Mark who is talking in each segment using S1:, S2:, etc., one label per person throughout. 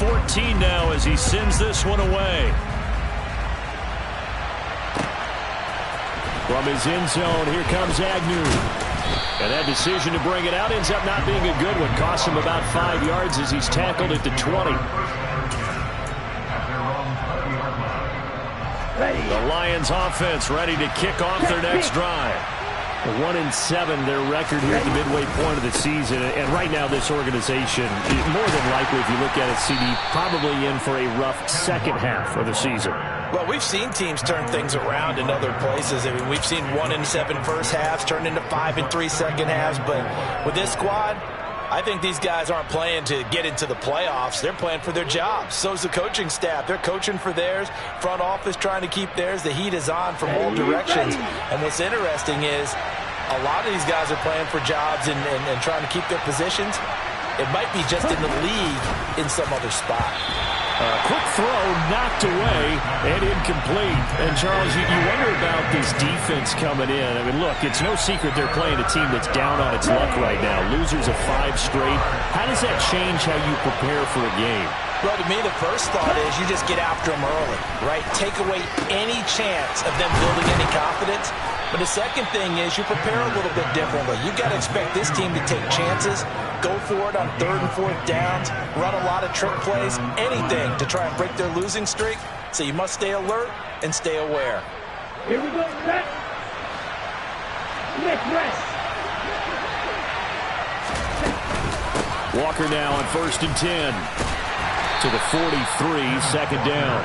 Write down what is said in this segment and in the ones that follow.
S1: 14 now as he sends this one away. From his end zone, here comes Agnew. And that decision to bring it out ends up not being a good one. Costs him about 5 yards as he's tackled at the 20. The Lions offense ready to kick off their next drive. 1-7 their record here at the midway point of the season. And right now this organization, more than likely if you look at it, CD, probably in for a rough second half of the season.
S2: Well, we've seen teams turn things around in other places. I mean, we've seen 1-7 first halves turn into 5-3 second halves. But with this squad, I think these guys aren't playing to get into the playoffs. They're playing for their jobs. So's the coaching staff. They're coaching for theirs. Front office trying to keep theirs. The heat is on from all directions. And what's interesting is a lot of these guys are playing for jobs and trying to keep their positions. It might be just in the league in some other spot.
S1: Quick throw, knocked away, and incomplete. And, Charles, you wonder about this defense coming in. I mean, look, it's no secret they're playing a team that's down on its luck right now. Losers of 5 straight. How does that change how you prepare for a game?
S2: Well, to me, the first thought is you just get after them early, right? Take away any chance of them building any confidence. But the second thing is you prepare a little bit differently. You got to expect this team to take chances, go for it on 3rd and 4th downs, run a lot of trick plays, anything to try and break their losing streak. So you must stay alert and stay aware.
S3: Here we go, set. Let's rest.
S1: Walker now on 1st and 10 to the 43, second down.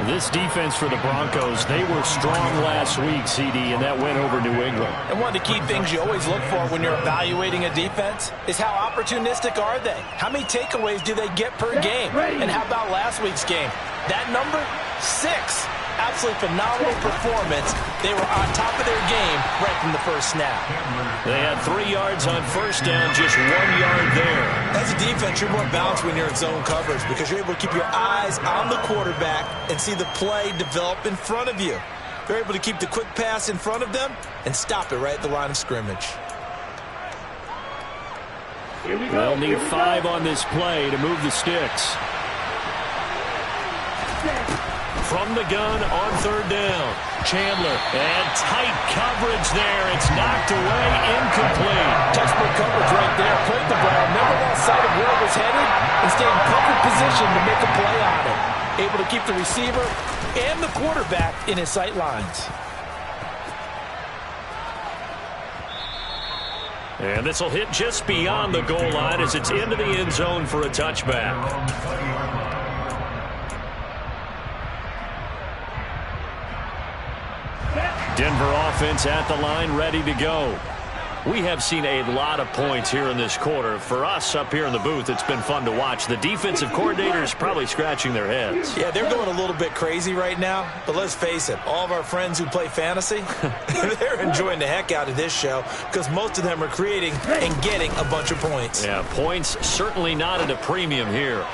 S1: This defense for the Broncos, they were strong last week, CD, and that went over New England.
S2: And one of the key things you always look for when you're evaluating a defense is how opportunistic are they? How many takeaways do they get per game? And how about last week's game? That number, 6. Absolutely phenomenal performance. They were on top of their game right from the first snap.
S1: They had 3 yards on 1st down, just 1 yard there.
S2: As a defense, you're more balanced when you're in zone coverage because you're able to keep your eyes on the quarterback and see the play develop in front of you. You're able to keep the quick pass in front of them and stop it right at the line of scrimmage.
S1: They'll need 5 on this play to move the sticks. From the gun on 3rd down. Chandler, and tight coverage there. It's knocked away, incomplete.
S2: Textbook coverage right there. Played the ball, never lost sight of where it was headed, and stayed in perfect position to make a play on it. Able to keep the receiver and the quarterback in his sight lines.
S1: And this will hit just beyond the goal line as it's into the end zone for a touchback. Denver offense at the line, ready to go. We have seen a lot of points here in this quarter. For us up here in the booth, it's been fun to watch. The defensive coordinators probably scratching their heads.
S2: Yeah, they're going a little bit crazy right now. But let's face it, all of our friends who play fantasy, they're enjoying the heck out of this show because most of them are creating and getting a bunch of points.
S1: Yeah, points certainly not at a premium here.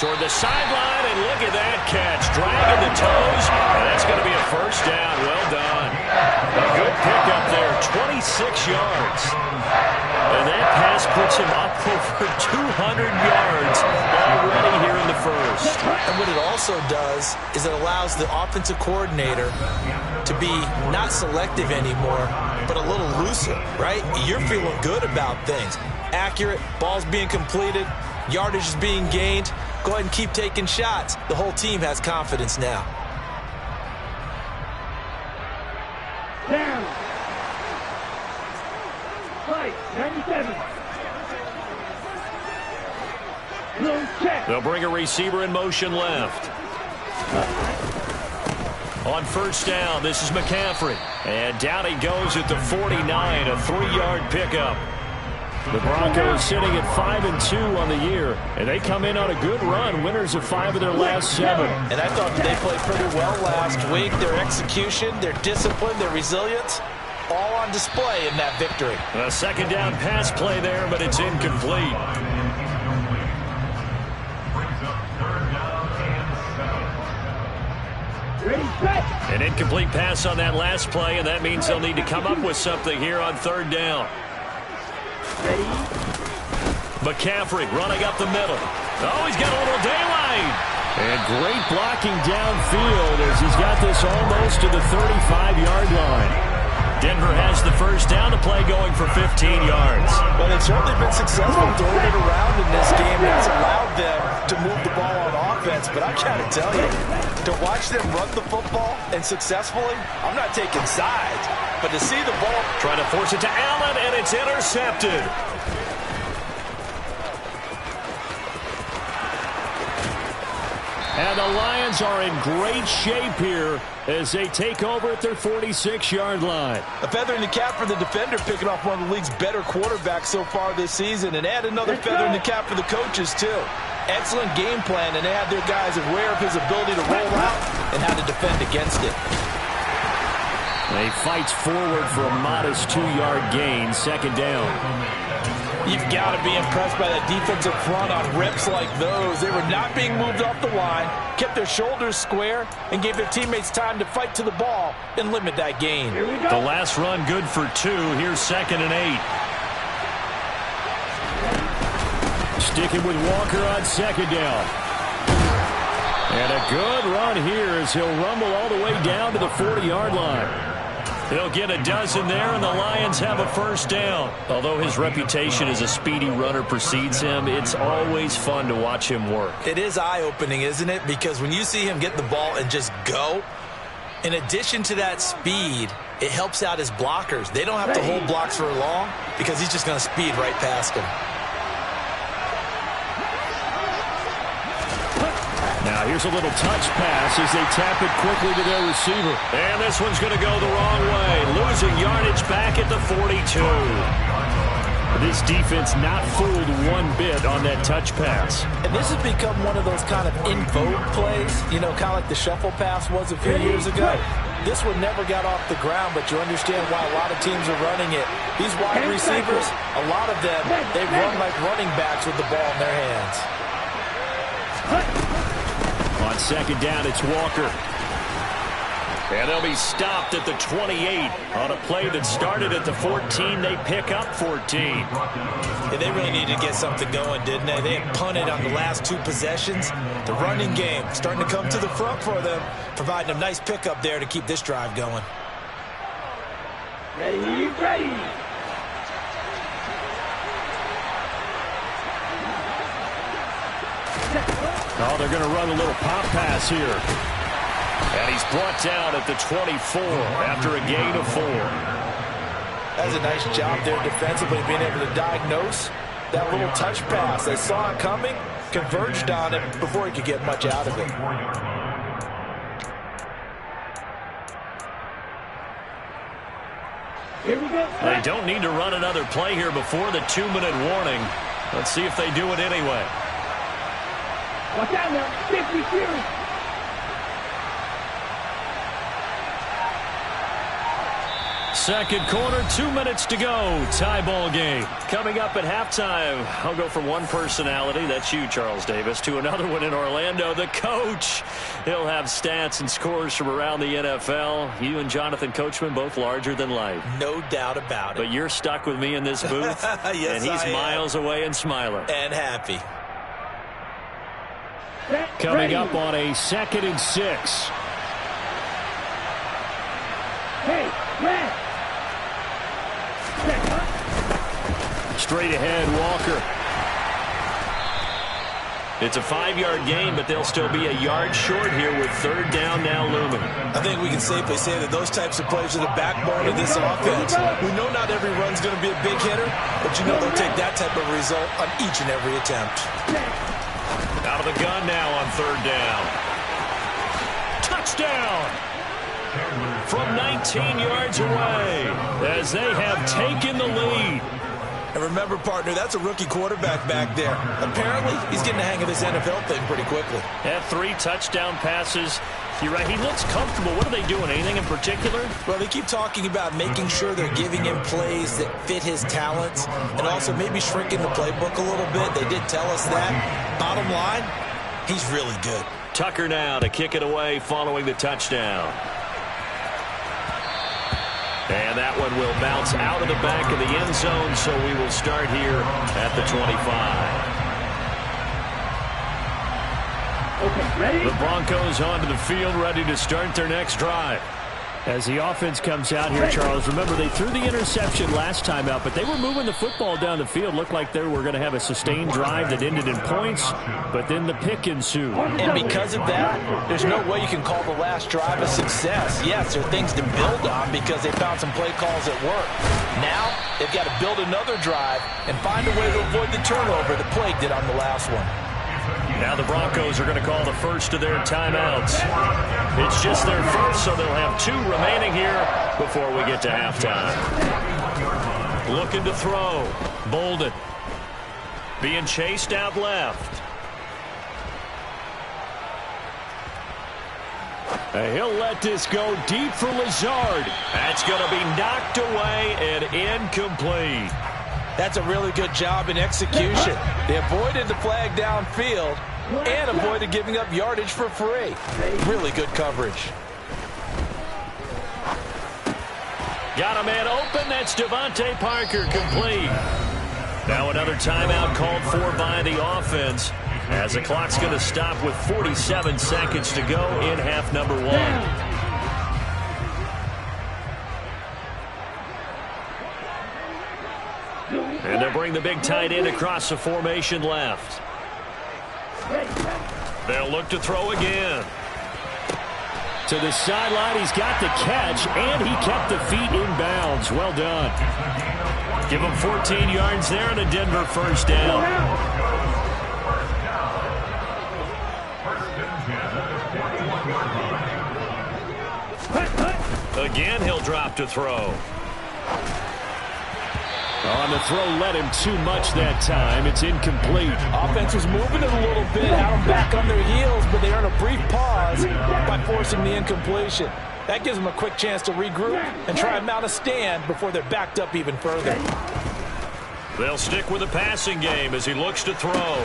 S1: Toward the sideline, and look at that catch. Dragging the toes, and that's going to be a 1st down. Well done. A good pickup there, 26 yards. And that pass puts him up over 200 yards already here in the 1st.
S2: And what it also does is it allows the offensive coordinator to be not selective anymore, but a little looser, right? You're feeling good about things. Accurate, balls being completed, yardage is being gained. Go ahead and keep taking shots. The whole team has confidence now.
S3: Down. Fight, 97. Blue check.
S1: They'll bring a receiver in motion left. On 1st down, this is McCaffrey. And down he goes at the 49, a 3-yard pickup. The Broncos sitting at 5-2 on the year, and they come in on a good run, winners of 5 of their last 7.
S2: And I thought they played pretty well last week. Their execution, their discipline, their resilience, all on display in that victory.
S1: A 2nd down pass play there, but it's incomplete. An incomplete pass on that last play, and that means they'll need to come up with something here on 3rd down. McCaffrey running up the middle. Oh, he's got a little daylight. And great blocking downfield as he's got this almost to the 35-yard line. Denver has the first down, to play going for 15 yards.
S2: Well, they've certainly been successful throwing it around in this game. That's allowed them to move the ball on offense. But I got to tell you, to watch them run the football and successfully, I'm not taking sides, but to see the ball.
S1: Trying to force it to Allen, and it's intercepted. And the Lions are in great shape here as they take over at their 46-yard line.
S2: A feather in the cap for the defender, picking off one of the league's better quarterbacks so far this season, and add another feather in the cap for the coaches, too. Excellent game plan, and they had their guys aware of his ability to roll out and how to defend against it.
S1: He fights forward for a modest 2-yard gain, second down.
S2: You've got to be impressed by that defensive front on reps like those. They were not being moved off the line, kept their shoulders square, and gave their teammates time to fight to the ball and limit that gain.
S1: The last run good for 2. Here's 2nd and 8. Sticking with Walker on second down. And a good run here as he'll rumble all the way down to the 40-yard line. He'll get a dozen there, and the Lions have a first down. Although his reputation as a speedy runner precedes him, it's always fun to watch him work.
S2: It is eye-opening, isn't it? Because when you see him get the ball and just go, in addition to that speed, it helps out his blockers. They don't have to hold blocks for long because he's just going to speed right past them.
S1: Now here's a little touch pass as they tap it quickly to their receiver. And this one's going to go the wrong way. Losing yardage back at the 42. This defense not fooled one bit on that touch pass.
S2: And this has become one of those kind of in vogue plays, you know, kind of like the shuffle pass was a few years ago. This one never got off the ground, but you understand why a lot of teams are running it. These wide receivers, a lot of them, they run like running backs with the ball in their hands.
S1: On second down, it's Walker. And they'll be stopped at the 28. On a play that started at the 14, they pick up 14.
S2: Yeah, they really needed to get something going, didn't they? They had punted on the last 2 possessions. The running game starting to come to the front for them, providing a nice pickup there to keep this drive going.
S3: Ready, ready.
S1: Oh, they're going to run a little pop pass here. And he's brought down at the 24 after a gain of 4.
S2: That's a nice job there defensively, being able to diagnose that little touch pass. They saw it coming, converged on it before he could get much out of it.
S3: Here we go.
S1: They don't need to run another play here before the 2-minute warning. Let's see if they do it anyway.
S3: Watch out now. 52.
S1: Second quarter, 2 minutes to go. Tie ball game. Coming up at halftime, I'll go from one personality, that's you, Charles Davis, to another one in Orlando, the coach. He'll have stats and scores from around the NFL. You and Jonathan Coachman, both larger than life.
S2: No doubt about it.
S1: But you're stuck with me in this booth,
S2: yes,
S1: and he's miles away and smiling.
S2: And happy.
S1: Coming up on a 2nd and 6.
S3: Hey, red.
S1: Straight ahead, Walker. It's a 5-yard gain, but they'll still be a yard short here with 3rd down now looming.
S2: I think we can safely say that those types of plays are the backbone of this offense. We know not every run's going to be a big hitter, but you know they'll take that type of result on each and every attempt.
S1: Out of the gun now on 3rd down. Touchdown! From 19 yards away as they have taken the lead.
S2: And remember, partner, that's a rookie quarterback back there. Apparently, he's getting the hang of this NFL thing pretty quickly.
S1: Had 3 touchdown passes. You're right, he looks comfortable. What are they doing? Anything in particular?
S2: Well, they keep talking about making sure they're giving him plays that fit his talents and also maybe shrinking the playbook a little bit. They did tell us that. Bottom line, he's really good.
S1: Tucker now to kick it away following the touchdown. And that one will bounce out of the back of the end zone, so we will start here at the 25.
S3: Okay, ready?
S1: The Broncos onto the field, ready to start their next drive.
S4: As the offense comes out here, Charles, remember they threw the interception last time out, but they were moving the football down the field. Looked like they were going to have a sustained drive that ended in points, but then the pick ensued.
S2: And because of that, there's no way you can call the last drive a success. Yes, there are things to build on because they found some play calls that work. Now, they've got to build another drive and find a way to avoid the turnover the play did on the last one.
S1: Now the Broncos are going to call the first of their timeouts. It's just their first, so they'll have 2 remaining here before we get to halftime. Looking to throw. Bolden. Being chased out left. He'll let this go deep for Lazard. That's going to be knocked away and incomplete.
S2: That's a really good job in execution. They avoided the flag downfield and avoided giving up yardage for free. Really good coverage.
S1: Got a man open. That's Devontae Parker, complete. Now another timeout called for by the offense as the clock's going to stop with 47 seconds to go in half number 1. And they'll bring the big tight end across the formation left. They'll look to throw again.
S4: To the sideline, he's got the catch, and he kept the feet in bounds. Well done.
S1: Give him 14 yards there and a Denver first down. Again, he'll drop to throw.
S4: On the throw, led him too much that time. It's incomplete.
S2: Offense was moving it a little bit, had them back on their heels, but they earned a brief pause by forcing the incompletion. That gives them a quick chance to regroup and try and mount a stand before they're backed up even further.
S1: They'll stick with the passing game as he looks to throw.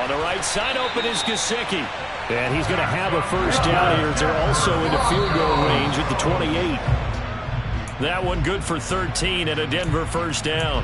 S1: On the right side, open is Gesicki.
S4: And he's going to have a first down here as they're also into field goal range at the 28.
S1: That one good for 13 and a Denver first down.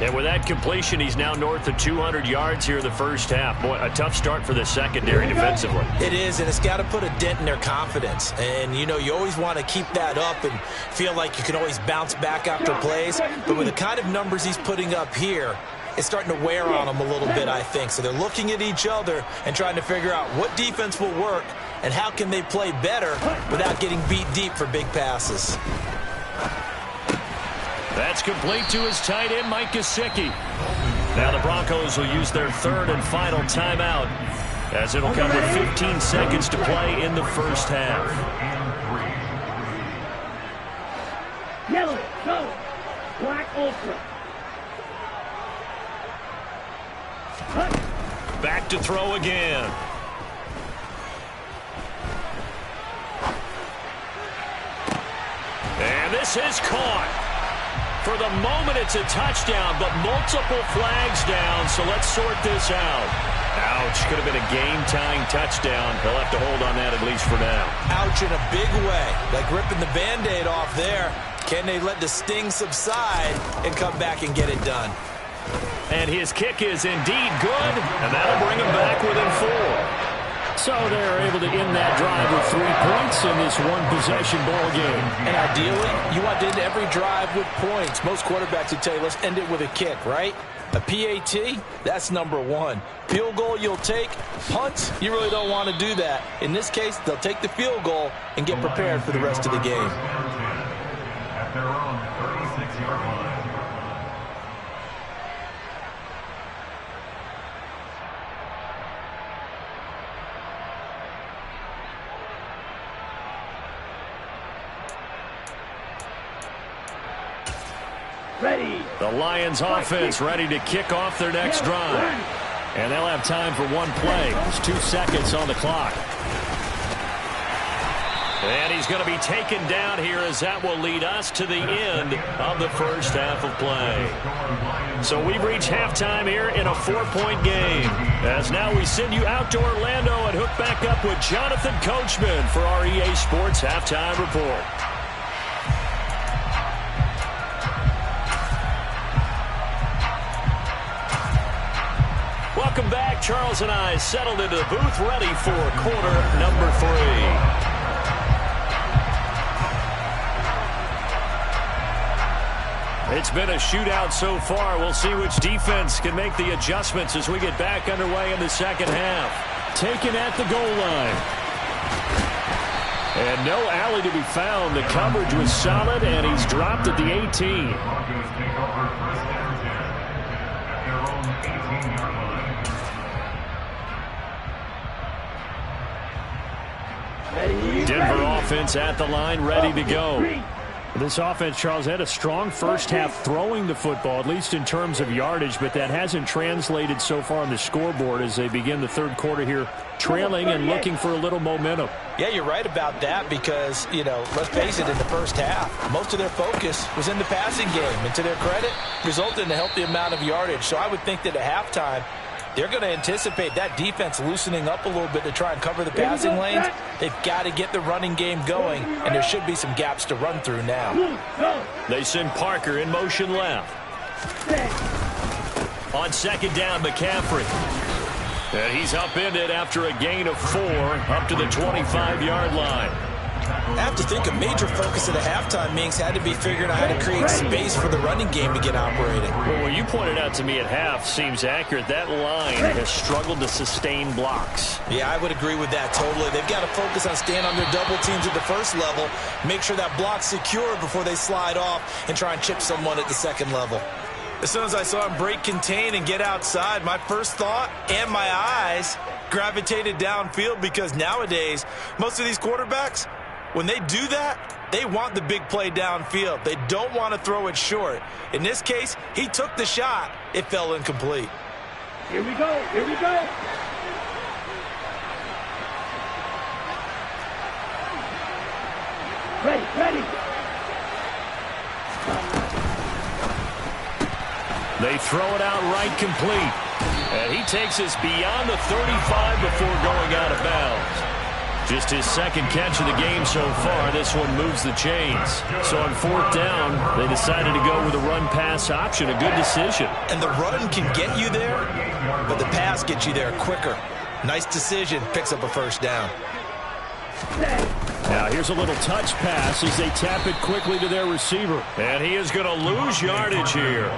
S1: And with that completion, he's now north of 200 yards here in the first half. Boy, a tough start for the secondary defensively.
S2: It is, and it's got to put a dent in their confidence. And, you know, you always want to keep that up and feel like you can always bounce back after plays. But with the kind of numbers he's putting up here, it's starting to wear on them a little bit, I think. So they're looking at each other and trying to figure out what defense will work and how can they play better without getting beat deep for big passes.
S1: That's complete to his tight end, Mike Gesicki. Now the Broncos will use their third and final timeout as it'll come with 15 seconds to play in the first half.
S3: Yellow, go. Black, ultra.
S1: Back to throw again. And this is caught. For the moment, it's a touchdown, but multiple flags down, so let's sort this out. Ouch, could have been a game-tying touchdown. They'll have to hold on that at least for now.
S2: Ouch in a big way, like ripping the Band-Aid off there. Can they let the sting subside and come back and get it done?
S1: And his kick is indeed good, and that'll bring him back within 4.
S4: So they're able to end that drive with 3 points in this one-possession ball game.
S2: And ideally, you want to end every drive with points. Most quarterbacks would tell you, let's end it with a kick, right? A PAT, that's number 1. Field goal you'll take. Punts, you really don't want to do that. In this case, they'll take the field goal and get prepared for the rest of the game.
S5: At their own 36-yard line.
S3: Ready.
S1: The Lions offense ready to kick off their next drive. And they'll have time for one play. There's 2 seconds on the clock. And he's going to be taken down here as that will lead us to the end of the first half of play. So we've reached halftime here in a 4-point game. As now we send you out to Orlando and hook back up with Jonathan Coachman for our EA Sports Halftime Report. Welcome back Charles and I settled into the booth, ready for quarter number 3. It's been a shootout so far. We'll see which defense can make the adjustments as we get back underway in the second half.
S4: Taken at the goal line. And no alley to be found. The coverage was solid, and he's dropped at the 18.
S5: Broncos take over first down 10 at their own 18-yard line.
S4: Denver offense at the line, ready to go. This offense, Charles, had a strong first half throwing the football, at least in terms of yardage, but that hasn't translated so far on the scoreboard as they begin the third quarter here, trailing and looking for a little momentum.
S2: Yeah, you're right about that because, you know, let's face it, in the first half, most of their focus was in the passing game. And to their credit, resulted in a healthy amount of yardage. So I would think that at halftime, they're going to anticipate that defense loosening up a little bit to try and cover the passing lanes. They've got to get the running game going, and there should be some gaps to run through now.
S1: They send Parker in motion left. On second down, McCaffrey. And he's upended after a gain of 4 up to the 25-yard line.
S2: I have to think a major focus at the halftime means had to be figuring out how to create space for the running game to get operating.
S4: Well, what you pointed out to me at half seems accurate. That line has struggled to sustain blocks.
S2: Yeah, I would agree with that totally. They've got to focus on staying on their double teams at the first level, make sure that block's secure before they slide off and try and chip someone at the second level. As soon as I saw him break contain and get outside, my first thought and my eyes gravitated downfield because nowadays, most of these quarterbacks, when they do that, they want the big play downfield. They don't want to throw it short. In this case, he took the shot. It fell incomplete.
S3: Here we go. Here we go. Ready, ready.
S4: They throw it out right complete. And he takes us beyond the 35 before going out of bounds. Just his second catch of the game so far. This one moves the chains. So on fourth down, they decided to go with a run-pass option. A good decision.
S2: And the run can get you there, but the pass gets you there quicker. Nice decision. Picks up a first down.
S4: Now here's a little touch pass as they tap it quickly to their receiver.
S1: And he is going to lose yardage here.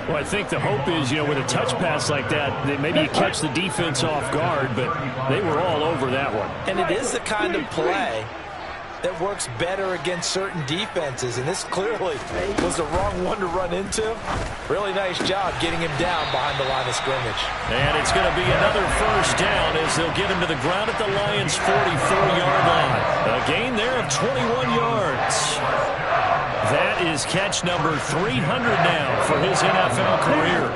S4: Well, I think the hope is, with a touch pass like that, that maybe you catch the defense off guard, but they were all over that one.
S2: And it is the kind of play that works better against certain defenses, and this clearly was the wrong one to run into. Really nice job getting him down behind the line of scrimmage.
S1: And it's going to be another first down as they'll get him to the ground at the Lions' 44-yard line. A gain there of 21 yards. That is catch number 300 now for his NFL career.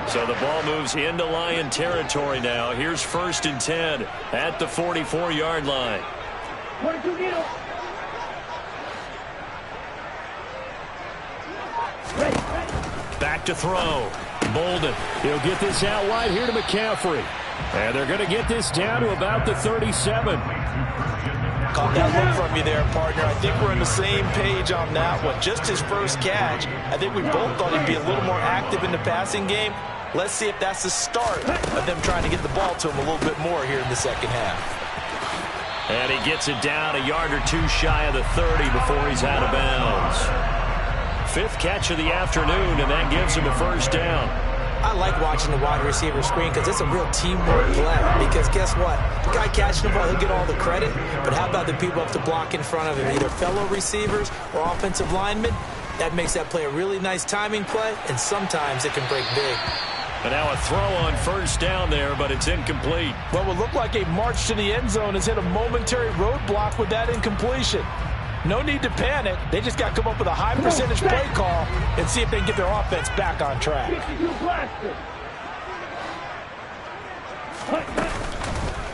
S1: So the ball moves into Lion territory now. Here's 1st and 10 at the 44-yard line.
S3: 22 needle. Ready, ready.
S1: Back to throw. Bolden.
S4: He'll get this out wide here to McCaffrey. And they're going to get this down to about the 37.
S2: Caught that look from you there, partner. I think we're on the same page on that one. Just his first catch. I think we both thought he'd be a little more active in the passing game. Let's see if that's the start of them trying to get the ball to him a little bit more here in the second half.
S1: And he gets it down a yard or two shy of the 30 before he's out of bounds. 5th catch of the afternoon, and that gives him a first down.
S2: I like watching the wide receiver screen because it's a real teamwork play. Because guess what? The guy catching the ball, he'll get all the credit. But how about the people up to block in front of him, either fellow receivers or offensive linemen? That makes that play a really nice timing play, and sometimes it can break big.
S1: And now a throw on first down there, but it's incomplete.
S2: What would look like a march to the end zone has hit a momentary roadblock with that incompletion. No need to panic. They just got to come up with a high percentage play call and see if they can get their offense back on track.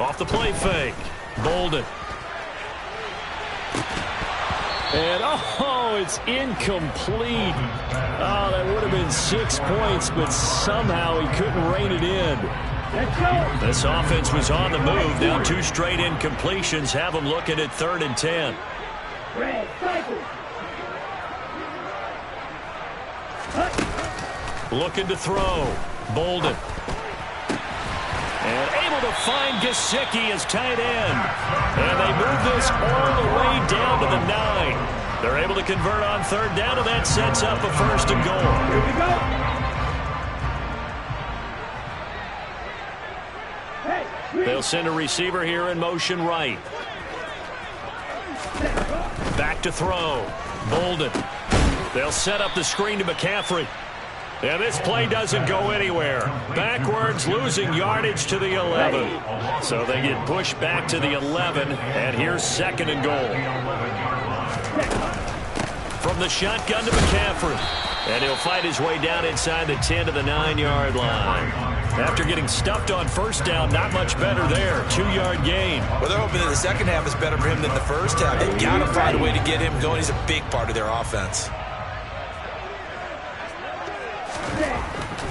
S1: Off the play fake. Bolden.
S4: And, it's incomplete. Oh, that would have been 6 points, but somehow he couldn't rein it in.
S1: This offense was on the move. Now 2 straight incompletions have them looking at 3rd and 10. Looking to throw. Bolden.
S4: And able to find Gesicki as tight end. And they move this all the way down to the 9. They're able to convert on third down, and that sets up a 1st and goal.
S3: Here we go. Hey,
S4: They'll send a receiver here in motion right. Back to throw. Bolden. They'll set up the screen to McCaffrey. And this play doesn't go anywhere. Backwards, losing yardage to the 11. So they get pushed back to the 11, and here's 2nd and goal. From the shotgun to McCaffrey. And he'll fight his way down inside the 10 to the 9-yard line. After getting stuffed on 1st down, not much better there. 2-yard gain.
S2: Well, they're hoping that the second half is better for him than the first half. They've got to find a way to get him going. He's a big part of their offense.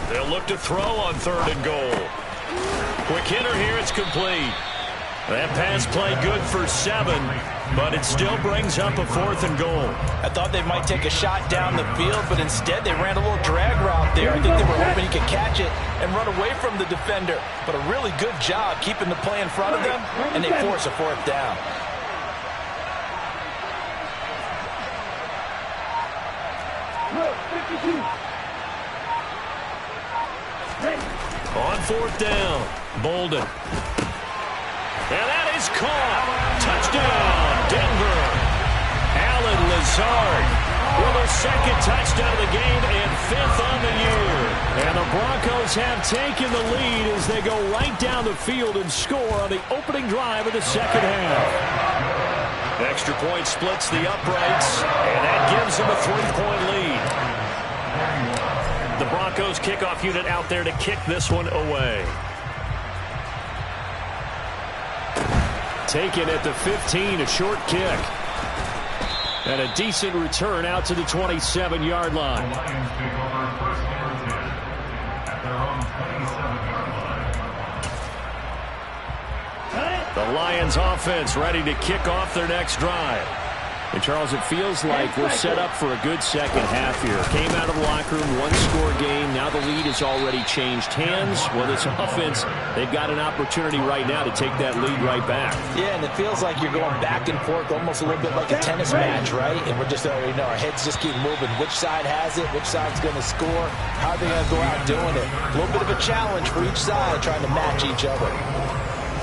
S1: They'll look to throw on 3rd and goal. Quick hitter here, it's complete. That pass play good for 7, but it still brings up a 4th and goal.
S2: I thought they might take a shot down the field, but instead they ran a little drag route there. I think they were hoping he could catch it and run away from the defender. But a really good job keeping the play in front of them, and they force a 4th down.
S1: On 4th down, Bolden. And that is caught. Touchdown, Denver. Alan Lazard with a 2nd touchdown of the game and 5th on the year. And the Broncos have taken the lead as they go right down the field and score on the opening drive of the 2nd half. Extra point splits the uprights, and that gives them a 3-point lead. The Broncos kickoff unit out there to kick this one away. Taken at the 15, a short kick. And a decent return out to the 27-yard line.
S5: The Lions take over 1st and 10 at their own 27-yard line.
S1: The Lions offense ready to kick off their next drive.
S4: And Charles, it feels like we're set up for a good second half here. Came out of the locker room, 1-score game. Now the lead has already changed hands. Well, this offense, they've got an opportunity right now to take that lead right back.
S2: Yeah, and it feels like you're going back and forth, almost a little bit like a tennis match, right? And we're just already know our heads just keep moving. Which side has it? Which side's going to score? How are they going to go out doing it? A little bit of a challenge for each side, trying to match each other.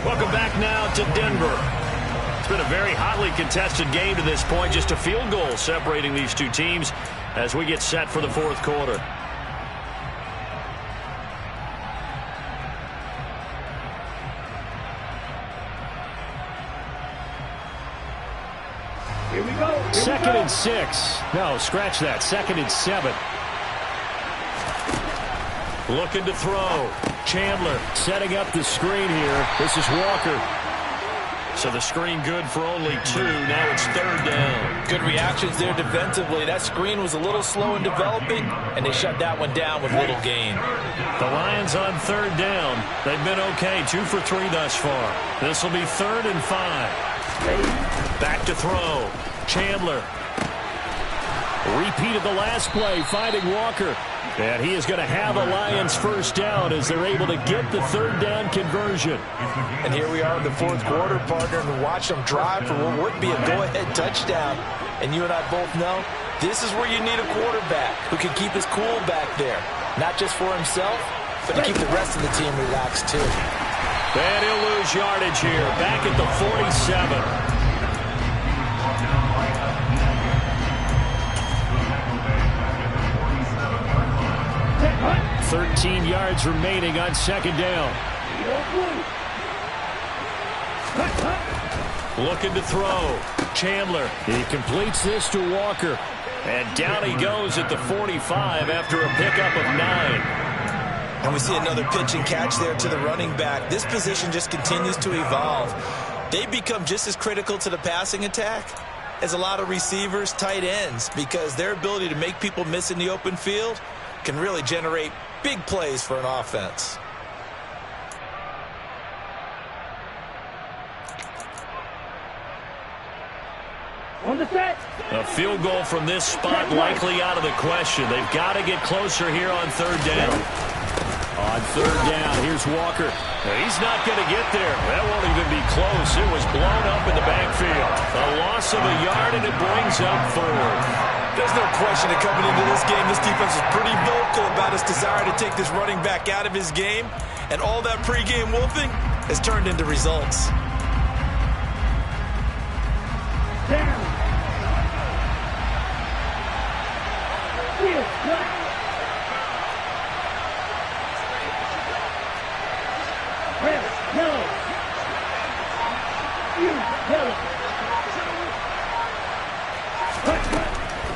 S1: Welcome back now to Denver. It's been a very hotly contested game to this point. Just a field goal separating these two teams as we get set for the 4th quarter.
S3: Here we go.
S4: 2nd and 6. No, scratch that. 2nd and 7.
S1: Looking to throw. Chandler
S4: Setting up the screen here. This is Walker.
S1: So the screen good for only 2. Now it's 3rd down.
S2: Good reactions there defensively. That screen was a little slow in developing, and they shut that one down with little gain.
S1: The Lions on 3rd down. They've been okay. 2 for 3 thus far. This will be 3rd and 5. Back to throw. Chandler.
S4: Repeat of the last play, finding Walker. And he is going to have a Lions 1st down as they're able to get the 3rd down conversion.
S2: And here we are in the 4th quarter, partner, and watch them drive for what would be a go-ahead touchdown. And you and I both know this is where you need a quarterback who can keep his cool back there. Not just for himself, but to keep the rest of the team relaxed too.
S1: And he'll lose yardage here. Back at the 47.
S4: 13 yards remaining on 2nd down.
S1: Looking to throw. Chandler.
S4: He completes this to Walker.
S1: And down he goes at the 45 after a pickup of 9.
S2: And we see another pitch and catch there to the running back. This position just continues to evolve. They become just as critical to the passing attack as a lot of receivers, tight ends, because their ability to make people miss in the open field can really generate big plays for an offense.
S3: On the set.
S1: A field goal from this spot likely out of the question. They've got to get closer here on 3rd down.
S4: On third down, here's Walker.
S1: He's not going to get there. That won't even be close. It was blown up in the backfield. A loss of a yard, and it brings up fourth.
S2: There's no question that coming into this game, this defense is pretty vocal about its desire to take this running back out of his game. And all that pregame wolfing has turned into results.
S3: Down.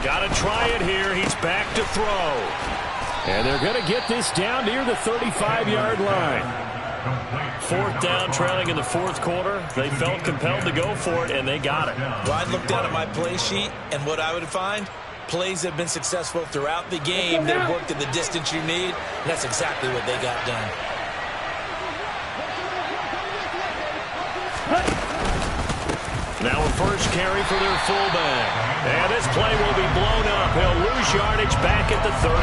S1: Got to try it here. He's back to throw.
S4: And they're going to get this down near the 35-yard line.
S1: Fourth down, trailing in the fourth quarter. They felt compelled to go for it, and they got it.
S2: Well, I'd look down at my play sheet, and what I would find, plays have been successful throughout the game. They've worked at the distance you need, and that's exactly what they got done.
S1: Now a first carry for their fullback. And this play will be blown up. He'll lose yardage back at the 38.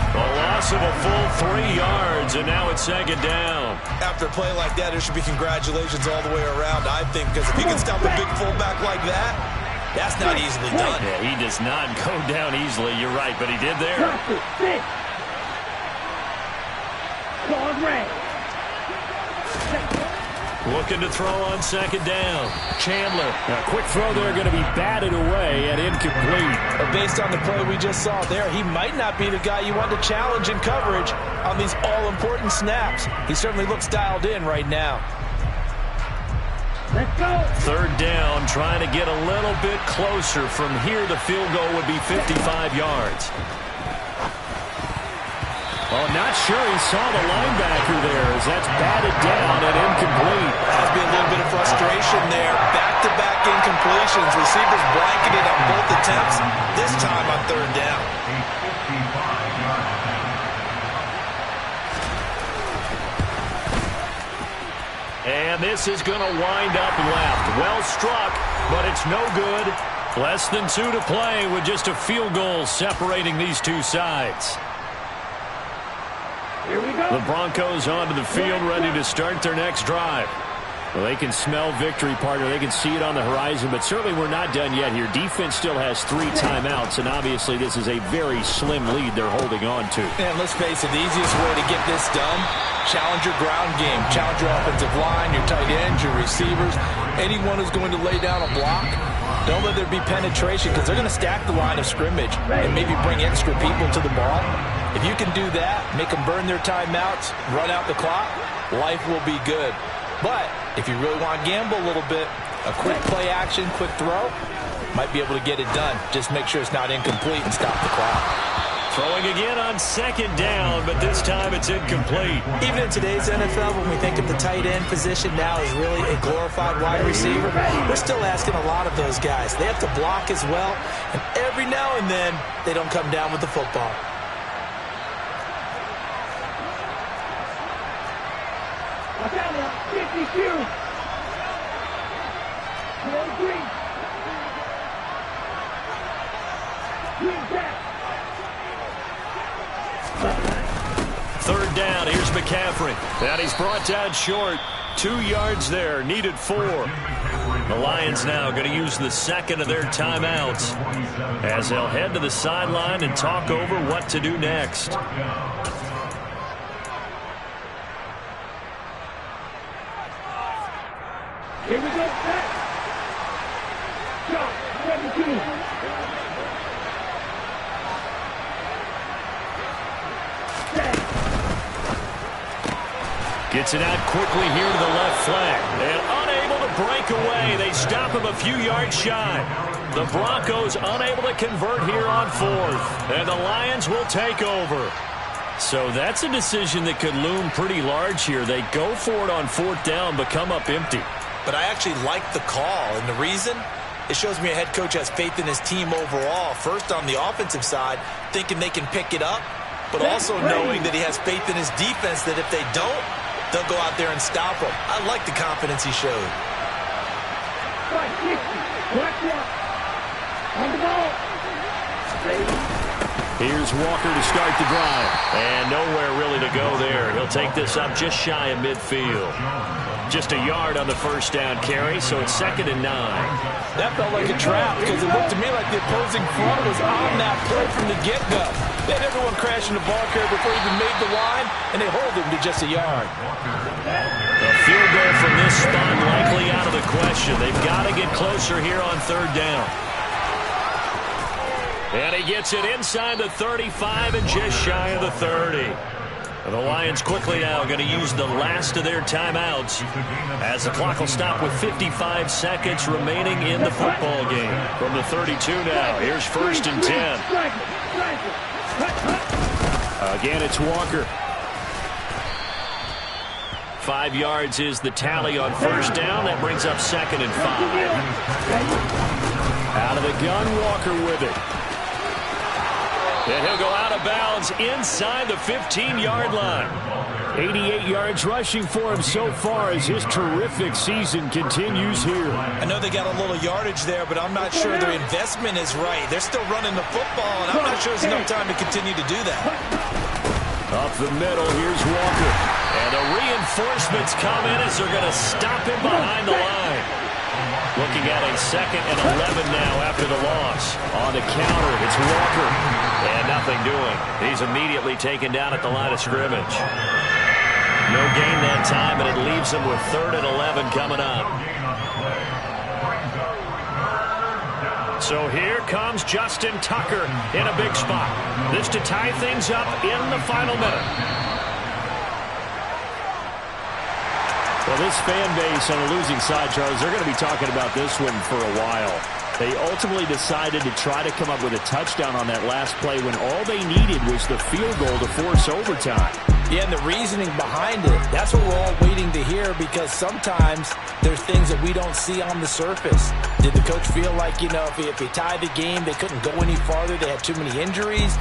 S1: A loss of a full 3 yards, and now it's second down.
S2: After a play like that, there should be congratulations all the way around, I think, because if he can stop a big fullback like that, that's not easily done.
S1: Yeah, he does not go down easily. You're right, but he did there. Looking to throw on second down. Chandler.
S4: A quick throw there, going to be batted away and incomplete.
S2: But based on the play we just saw there, he might not be the guy you want to challenge in coverage on these all-important snaps. He certainly looks dialed in right now.
S3: Let's go.
S1: Third down, trying to get a little bit closer. From here, the field goal would be 55 yards.
S4: Oh, not sure he saw the linebacker there as that's batted down and incomplete.
S2: Has been a little bit of frustration there. Back-to-back incompletions. Receivers blanketed on both attempts, this time on third down.
S1: And this is going to wind up left. Well struck, but it's no good. Less than 2 to play with just a field goal separating these two sides.
S3: Here we go.
S1: The Broncos onto the field, ready to start their next drive.
S4: Well, they can smell victory, partner. They can see it on the horizon, but certainly we're not done yet here. Defense still has 3 timeouts, and obviously this is a very slim lead they're holding on to.
S2: And let's face it, the easiest way to get this done, challenge your ground game. Challenge your offensive line, your tight ends, your receivers, anyone who's going to lay down a block. Don't let there be penetration because they're going to stack the line of scrimmage and maybe bring extra people to the ball. If you can do that, make them burn their timeouts, run out the clock, life will be good. But if you really want to gamble a little bit, a quick play action, quick throw, might be able to get it done. Just make sure it's not incomplete and stop the clock.
S1: Throwing again on second down, but this time it's incomplete.
S2: Even in today's NFL, when we think of the tight end position now as really a glorified wide receiver, we're still asking a lot of those guys. They have to block as well, and every now and then they don't come down with the football.
S3: Watch out now. 52. 23. Green back.
S1: Third down, here's McCaffrey. And he's brought down short. 2 yards there, needed 4. The Lions now going to use the second of their timeouts as they'll head to the sideline and talk over what to do next.
S3: Here we go. Back. Shot. 17.
S1: Gets it out quickly here to the left flank. And unable to break away. They stop him a few yards shy. The Broncos unable to convert here on fourth. And the Lions will take over. So that's a decision that could loom pretty large here. They go for it on fourth down, but come up empty.
S2: But I actually like the call, and the reason? It shows me a head coach has faith in his team overall. First, on the offensive side, thinking they can pick it up, but also knowing that he has faith in his defense that if they don't, they'll go out there and stop them. I like the confidence he showed.
S3: 560. Watch out. On the ball. Ready.
S4: Here's Walker to start the drive.
S1: And nowhere really to go there. He'll take this up just shy of midfield. Just a yard on the first down carry, so it's 2nd and 9.
S2: That felt like a trap because it looked to me like the opposing front was on that play from the get-go. They had everyone crashing the ball carrier before he even made the line, and they hold him to just a yard.
S1: A field goal from this spot likely out of the question. They've got to get closer here on 3rd down. And he gets it inside the 35 and just shy of the 30. The Lions quickly now going to use the last of their timeouts as the clock will stop with 55 seconds remaining in the football game. From the 32 now, here's 1st and 10.
S4: Again, it's Walker.
S1: 5 yards is the tally on 1st down. That brings up 2nd and 5.
S4: Out of the gun, Walker with it.
S1: And he'll go out of bounds inside the 15-yard line.
S4: 88 yards rushing for him so far as his terrific season continues here.
S2: I know they got a little yardage there, but I'm not sure their investment is right. They're still running the football, and I'm not sure there's enough time to continue to do that.
S4: Up the middle, here's Walker.
S1: And the reinforcements come in as they're going to stop him behind the line. Looking at a 2nd and 11 now after the loss.
S4: On the counter, it's Walker.
S1: And nothing doing. He's immediately taken down at the line of scrimmage. No gain that time, and it leaves him with 3rd and 11 coming up. So here comes Justin Tucker in a big spot. This to tie things up in the final minute.
S4: Well, this fan base on the losing side, Charles, they're going to be talking about this one for a while. They ultimately decided to try to come up with a touchdown on that last play when all they needed was the field goal to force overtime.
S2: Yeah, and the reasoning behind it, that's what we're all waiting to hear because sometimes there's things that we don't see on the surface. Did the coach feel like, if he tied the game, they couldn't go any farther, they had too many injuries?